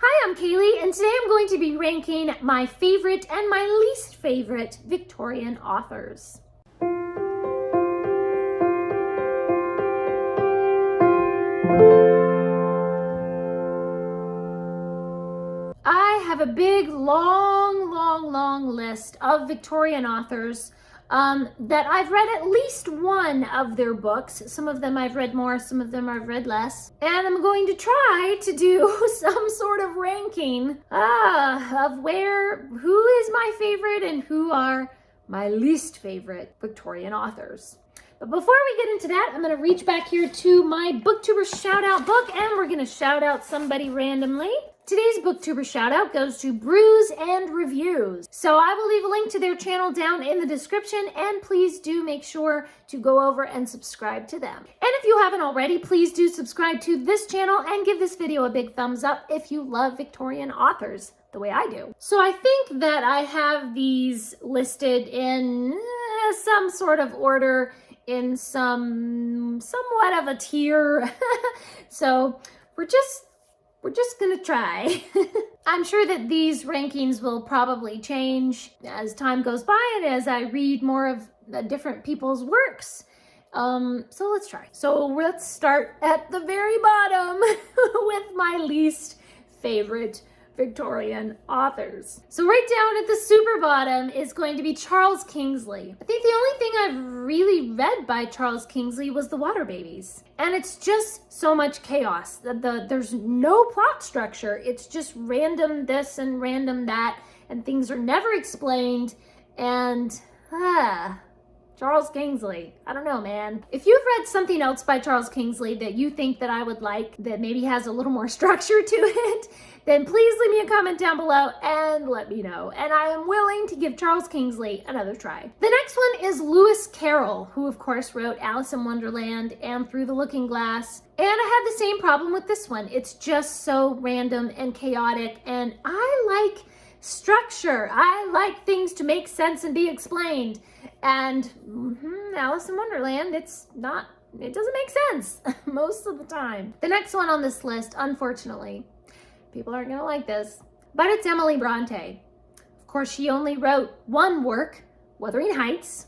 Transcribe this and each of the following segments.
Hi, I'm Kaylee, and today I'm going to be ranking my favorite and my least favorite Victorian authors. I have a big, long list of Victorian authors that I've read at least one of their books. Some of them I've read more, some of them I've read less. And I'm going to try to do some sort of ranking of who is my favorite and who are my least favorite Victorian authors. But before we get into that, I'm going to reach back here to my Booktuber shout out book, and we're going to shout out somebody randomly. Today's Booktuber shout out goes to Brews and Reviews. So I will leave a link to their channel down in the description, and please do make sure to go over and subscribe to them. And if you haven't already, please do subscribe to this channel and give this video a big thumbs up if you love Victorian authors the way I do. So I think that I have these listed in some sort of order, in somewhat of a tier. So we're just gonna try. I'm sure that these rankings will probably change as time goes by and as I read more of the different people's works. So let's try. So let's start at the very bottom with my least favorite Victorian authors. So right down at the super bottom is going to be Charles Kingsley. I think the only thing I've really read by Charles Kingsley was The Water Babies. And it's just so much chaos. There's no plot structure. It's just random this and random that, and things are never explained. And Charles Kingsley. I don't know, man. If you've read something else by Charles Kingsley that you think that I would like, that maybe has a little more structure to it, then please leave me a comment down below and let me know. And I am willing to give Charles Kingsley another try. The next one is Lewis Carroll, who of course wrote Alice in Wonderland and Through the Looking Glass. And I had the same problem with this one. It's just so random and chaotic, and I like structure. I like things to make sense and be explained. And Alice in Wonderland, it doesn't make sense most of the time. The next one on this list, unfortunately, people aren't gonna like this, but it's Emily Bronte. Of course, she only wrote one work, Wuthering Heights,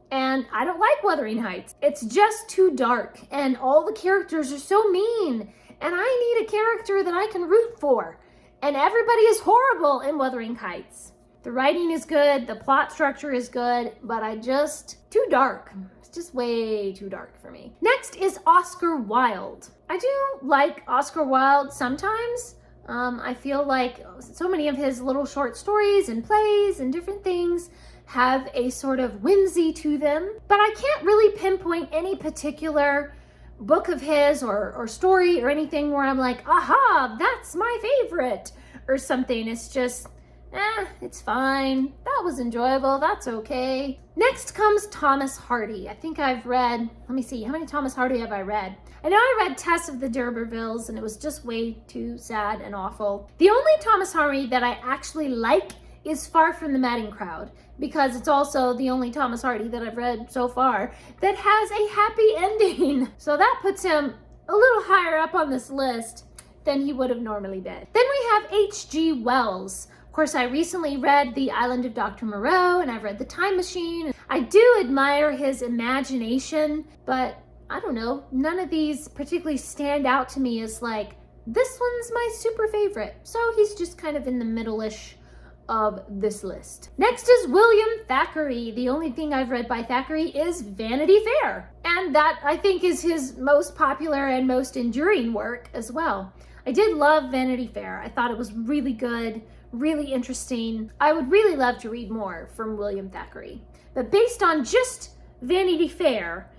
and I don't like Wuthering Heights. It's just too dark, and all the characters are so mean, and I need a character that I can root for, and everybody is horrible in Wuthering Heights. The writing is good, the plot structure is good, but too dark. It's just way too dark for me. Next is Oscar Wilde. I do like Oscar Wilde sometimes. I feel like so many of his little short stories and plays and different things have a sort of whimsy to them, but I can't really pinpoint any particular book of his or story or anything where I'm like, aha, that's my favorite or something. It's just, it's fine. That was enjoyable. That's okay. Next comes Thomas Hardy. I think I've read, let me see, how many Thomas Hardy have I read? I know I read Tess of the D'Urbervilles, and it was just way too sad and awful. The only Thomas Hardy that I actually like is Far from the Madding Crowd, because it's also the only Thomas Hardy that I've read so far that has a happy ending. So that puts him a little higher up on this list than he would have normally been. Then we have H.G. Wells. Of course, I recently read The Island of Dr. Moreau, and I've read The Time Machine. I do admire his imagination, but I don't know, none of these particularly stand out to me as like, this one's my super favorite. So he's just kind of in the middle-ish of this list. Next is William Thackeray. The only thing I've read by Thackeray is Vanity Fair. And that, I think, is his most popular and most enduring work as well. I did love Vanity Fair. I thought it was really good, really interesting. I would really love to read more from William Thackeray. But based on just Vanity Fair,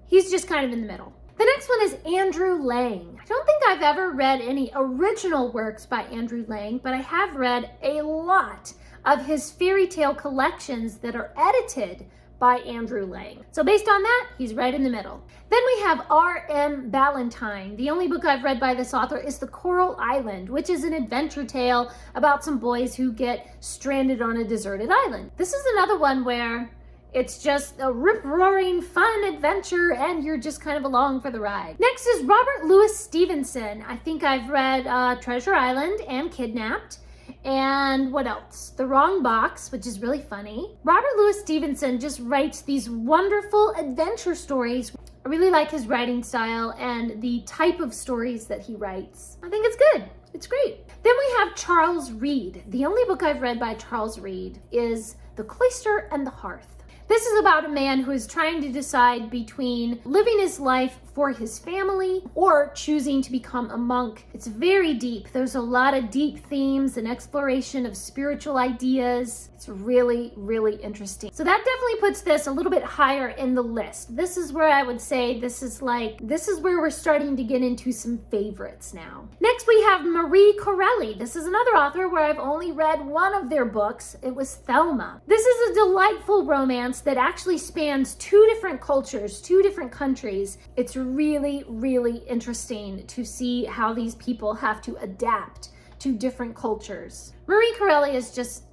he's just kind of in the middle. The next one is Andrew Lang. I don't think I've ever read any original works by Andrew Lang, but I have read a lot of his fairy tale collections that are edited by Andrew Lang. So based on that, he's right in the middle. Then we have R.M. Ballantyne. The only book I've read by this author is The Coral Island, which is an adventure tale about some boys who get stranded on a deserted island. This is another one where It's just a rip-roaring fun adventure and you're just kind of along for the ride. Next is Robert Louis Stevenson. I think I've read Treasure Island and Kidnapped. And what else? The Wrong Box, which is really funny. Robert Louis Stevenson just writes these wonderful adventure stories. I really like his writing style and the type of stories that he writes. I think it's good. It's great. Then we have Charles Reade. The only book I've read by Charles Reade is The Cloister and the Hearth. This is about a man who is trying to decide between living his life for his family or choosing to become a monk. It's very deep. There's a lot of deep themes and exploration of spiritual ideas. It's really, really interesting. So that definitely puts this a little bit higher in the list. This is where I would say this is where we're starting to get into some favorites now. Next we have Marie Corelli. This is another author where I've only read one of their books. It was Thelma. This is a delightful romance that actually spans 2 different cultures, 2 different countries. It's really, really interesting to see how these people have to adapt to different cultures. Marie Corelli is just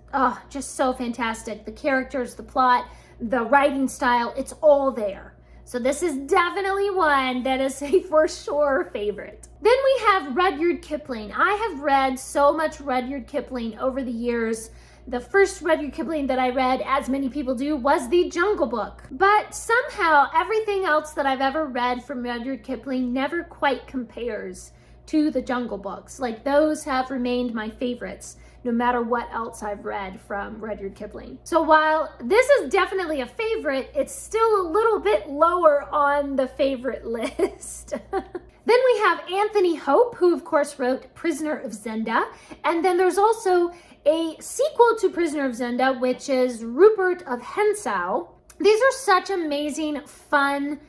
so fantastic. The characters, the plot, the writing style, it's all there. So this is definitely one that is a for sure favorite. Then we have Rudyard Kipling. I have read so much Rudyard Kipling over the years. The first Rudyard Kipling that I read, as many people do, was The Jungle Book. But somehow everything else that I've ever read from Rudyard Kipling never quite compares to The Jungle Books. Like, those have remained my favorites, no matter what else I've read from Rudyard Kipling. So while this is definitely a favorite, it's still a little bit lower on the favorite list. Then we have Anthony Hope, who of course wrote Prisoner of Zenda. And then there's also a sequel to Prisoner of Zenda, which is Rupert of Hentzau. These are such amazing, fun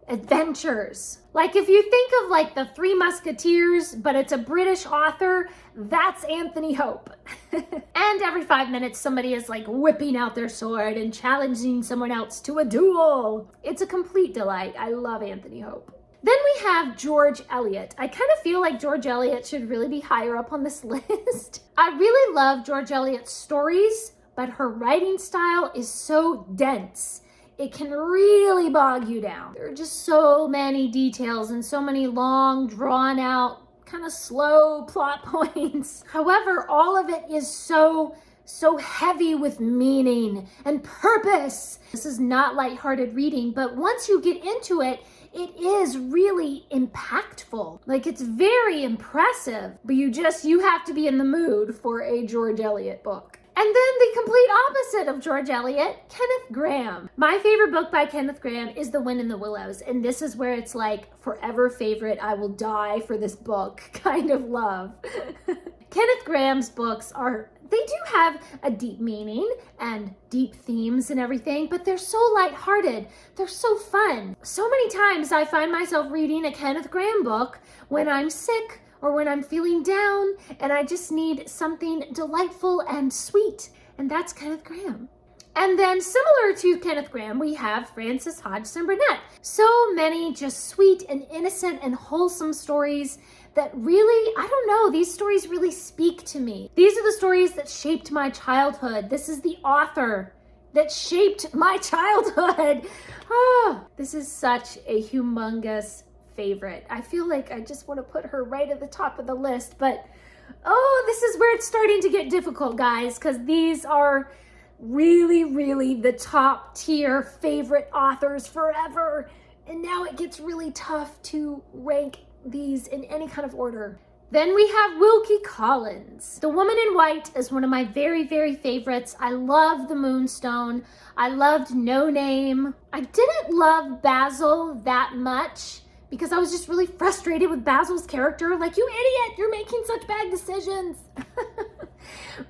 adventures. Like, if you think of like the Three Musketeers, but it's a British author, that's Anthony Hope. And every 5 minutes, somebody is like whipping out their sword and challenging someone else to a duel. It's a complete delight. I love Anthony Hope. Then we have George Eliot. I kind of feel like George Eliot should really be higher up on this list. I really love George Eliot's stories, but her writing style is so dense. It can really bog you down. There are just so many details and so many long, drawn out, kind of slow plot points. However, all of it is so heavy with meaning and purpose. This is not lighthearted reading, but once you get into it, it is really impactful. Like, it's very impressive, but you have to be in the mood for a George Eliot book. And then the complete opposite of George Eliot, Kenneth Grahame. My favorite book by Kenneth Grahame is The Wind in the Willows, and this is where it's like forever favorite, I will die for this book kind of love. Kenneth Grahame's books they do have a deep meaning and deep themes and everything, but they're so lighthearted. They're so fun. So many times I find myself reading a Kenneth Grahame book when I'm sick or when I'm feeling down and I just need something delightful and sweet. And that's Kenneth Grahame. And then similar to Kenneth Grahame, we have Frances Hodgson Burnett. So many just sweet and innocent and wholesome stories that really, I don't know, these stories really speak to me. These are the stories that shaped my childhood. This is the author that shaped my childhood. Oh, this is such a humongous favorite. I feel like I just want to put her right at the top of the list, but this is where it's starting to get difficult, guys, because these are really, really the top tier favorite authors forever. And now it gets really tough to rank these in any kind of order. Then we have Wilkie Collins. The Woman in White is one of my very, very favorites. I love The Moonstone. I loved No Name. I didn't love Basil that much because I was just really frustrated with Basil's character. Like, you idiot, you're making such bad decisions.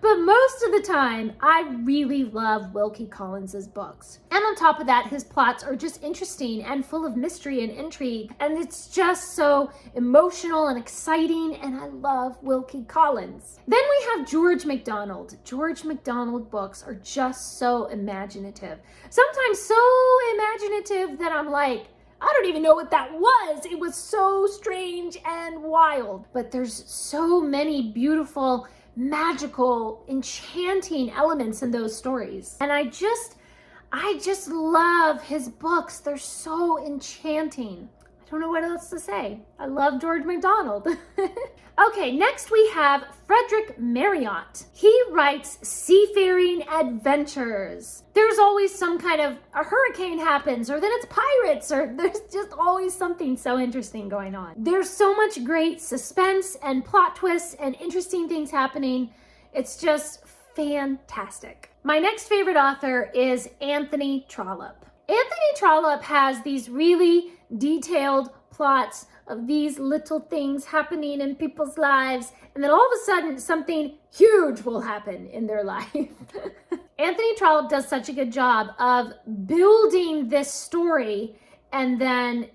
But most of the time, I really love Wilkie Collins's books. And on top of that, his plots are just interesting and full of mystery and intrigue. And it's just so emotional and exciting. And I love Wilkie Collins. Then we have George MacDonald. George MacDonald books are just so imaginative. Sometimes so imaginative that I'm like, I don't even know what that was. It was so strange and wild. But there's so many beautiful, magical, enchanting elements in those stories. And I I just love his books. They're so enchanting. I don't know what else to say. I love George MacDonald. Okay, next we have Frederick Marryat. He writes seafaring adventures. There's always some kind of a hurricane happens, or then it's pirates, or there's just always something so interesting going on. There's so much great suspense and plot twists and interesting things happening. It's just fantastic. My next favorite author is Anthony Trollope. Anthony Trollope has these really detailed plots of these little things happening in people's lives, and then all of a sudden something huge will happen in their life. Anthony Trollope does such a good job of building this story, and then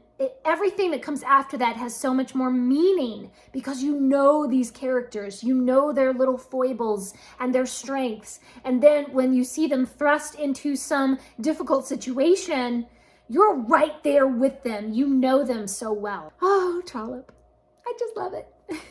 everything that comes after that has so much more meaning because you know these characters, you know their little foibles and their strengths, and then when you see them thrust into some difficult situation, you're right there with them. You know them so well. Oh, Trollope. I just love it.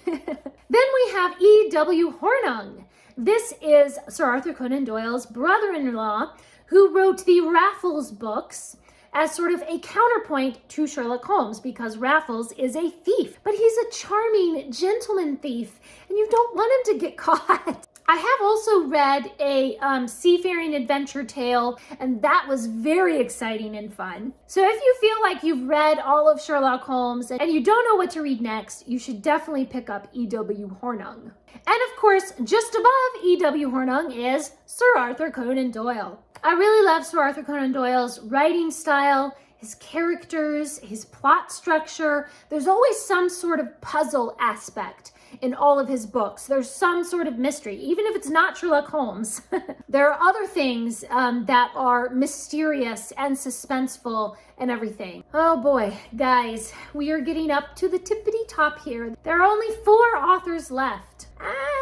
Then we have E.W. Hornung. This is Sir Arthur Conan Doyle's brother-in-law who wrote the Raffles books as sort of a counterpoint to Sherlock Holmes, because Raffles is a thief, but he's a charming gentleman thief, and you don't want him to get caught. I have also read a seafaring adventure tale, and that was very exciting and fun. So if you feel like you've read all of Sherlock Holmes and you don't know what to read next, you should definitely pick up E.W. Hornung. And of course, just above E.W. Hornung is Sir Arthur Conan Doyle. I really love Sir Arthur Conan Doyle's writing style, his characters, his plot structure. There's always some sort of puzzle aspect in all of his books. There's some sort of mystery, even if it's not Sherlock Holmes. There are other things that are mysterious and suspenseful and everything. Oh boy, guys, we are getting up to the tippity top here. There are only 4 authors left.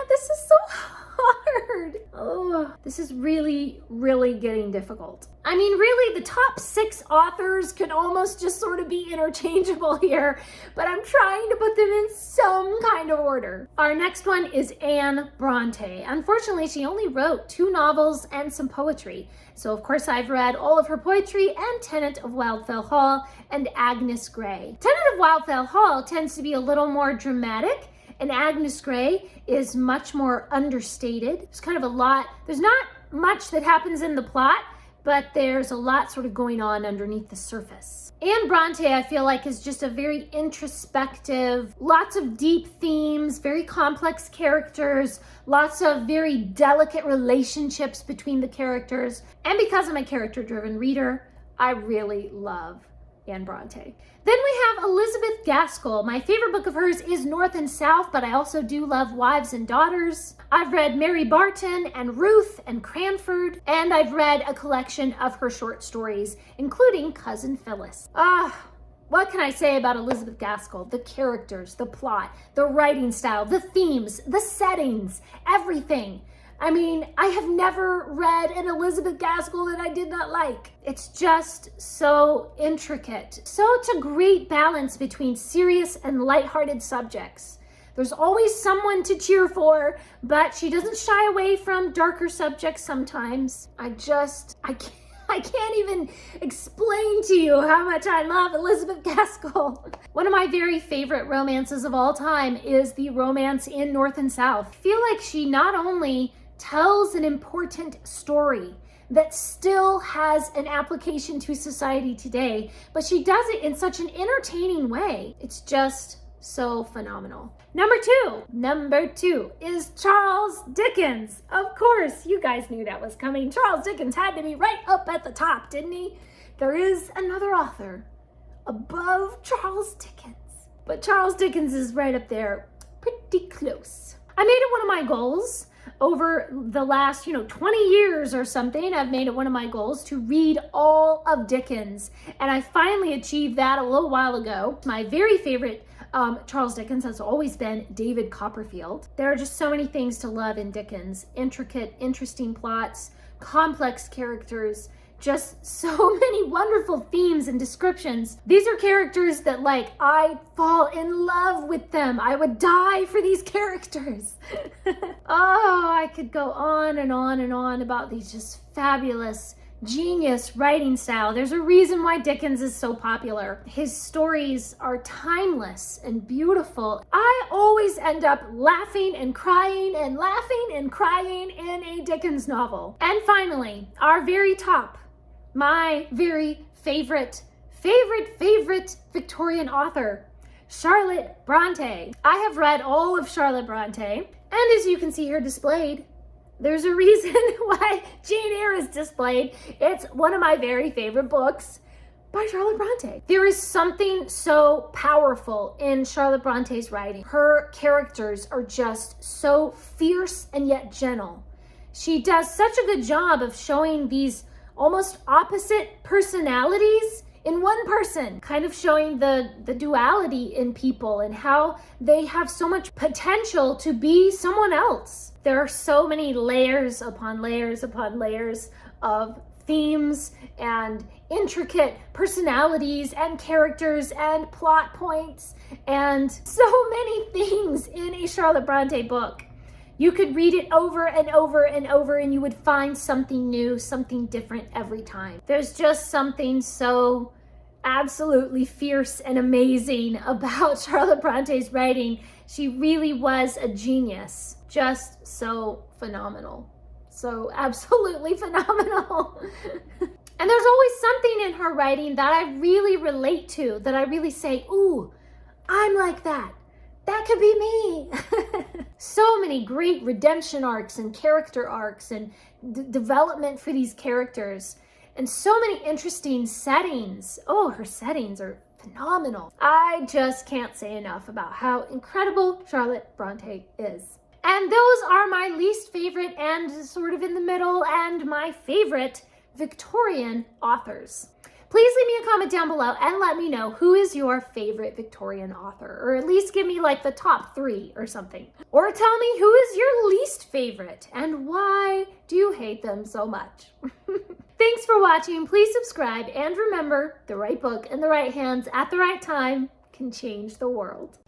This is so hard. Oh, this is really, really getting difficult. I mean, really, the top 6 authors could almost just sort of be interchangeable here, but I'm trying to put them in some kind of order. Our next one is Anne Bronte. Unfortunately, she only wrote 2 novels and some poetry. So, of course, I've read all of her poetry and Tenant of Wildfell Hall and Agnes Grey. Tenant of Wildfell Hall tends to be a little more dramatic, and Agnes Grey is much more understated. There's kind of a lot, there's not much that happens in the plot, but there's a lot sort of going on underneath the surface. Anne Bronte, I feel like, is just a very introspective, lots of deep themes, very complex characters, lots of very delicate relationships between the characters. And because I'm a character-driven reader, I really love Anne Bronte. Then we have Elizabeth Gaskell. My favorite book of hers is North and South, but I also do love Wives and Daughters. I've read Mary Barton and Ruth and Cranford, and I've read a collection of her short stories, including Cousin Phyllis. What can I say about Elizabeth Gaskell? The characters, the plot, the writing style, the themes, the settings, everything. I mean, I have never read an Elizabeth Gaskell that I did not like. It's just so intricate. Such a great balance between serious and lighthearted subjects. There's always someone to cheer for, but she doesn't shy away from darker subjects sometimes. I can't even explain to you how much I love Elizabeth Gaskell. One of my very favorite romances of all time is the romance in North and South. I feel like she not only tells an important story that still has an application to society today, but she does it in such an entertaining way. It's just so phenomenal. Number two is Charles Dickens. Of course, you guys knew that was coming. Charles Dickens had to be right up at the top, didn't he? There is another author above Charles Dickens, but Charles Dickens is right up there, pretty close. I made it one of my goals over the last, 20 years or something. I've made it one of my goals to read all of Dickens, and I finally achieved that a little while ago. My very favorite Charles Dickens has always been David Copperfield. There are just so many things to love in Dickens. Intricate, interesting plots, complex characters, just so many wonderful themes and descriptions. These are characters that, I fall in love with them. I would die for these characters. Oh, I could go on and on and on about these just fabulous genius writing style. There's a reason why Dickens is so popular. His stories are timeless and beautiful. I always end up laughing and crying and laughing and crying in a Dickens novel. And finally, our very top, my very favorite Victorian author, Charlotte Bronte. I have read all of Charlotte Bronte, and as you can see here displayed, there's a reason why Jane Eyre is displayed. It's one of my very favorite books by Charlotte Bronte. There is something so powerful in Charlotte Bronte's writing. Her characters are just so fierce and yet gentle. She does such a good job of showing these almost opposite personalities in one person, kind of showing the duality in people and how they have so much potential to be someone else. There are so many layers upon layers upon layers of themes and intricate personalities and characters and plot points and so many things in a Charlotte Bronte book. You could read it over and over and over and you would find something new, something different every time. There's just something so absolutely fierce and amazing about Charlotte Bronte's writing. She really was a genius. Just so phenomenal. So absolutely phenomenal. And there's always something in her writing that I really relate to, that I really say, ooh, I'm like that. That could be me. So many great redemption arcs and character arcs and development for these characters. And so many interesting settings. Oh, her settings are phenomenal. I just can't say enough about how incredible Charlotte Bronte is. And those are my least favorite and sort of in the middle and my favorite Victorian authors. Please leave me a comment down below and let me know who is your favorite Victorian author, or at least give me like the top 3 or something. Or tell me who is your least favorite and why do you hate them so much? Thanks for watching. Please subscribe and remember, the right book in the right hands at the right time can change the world.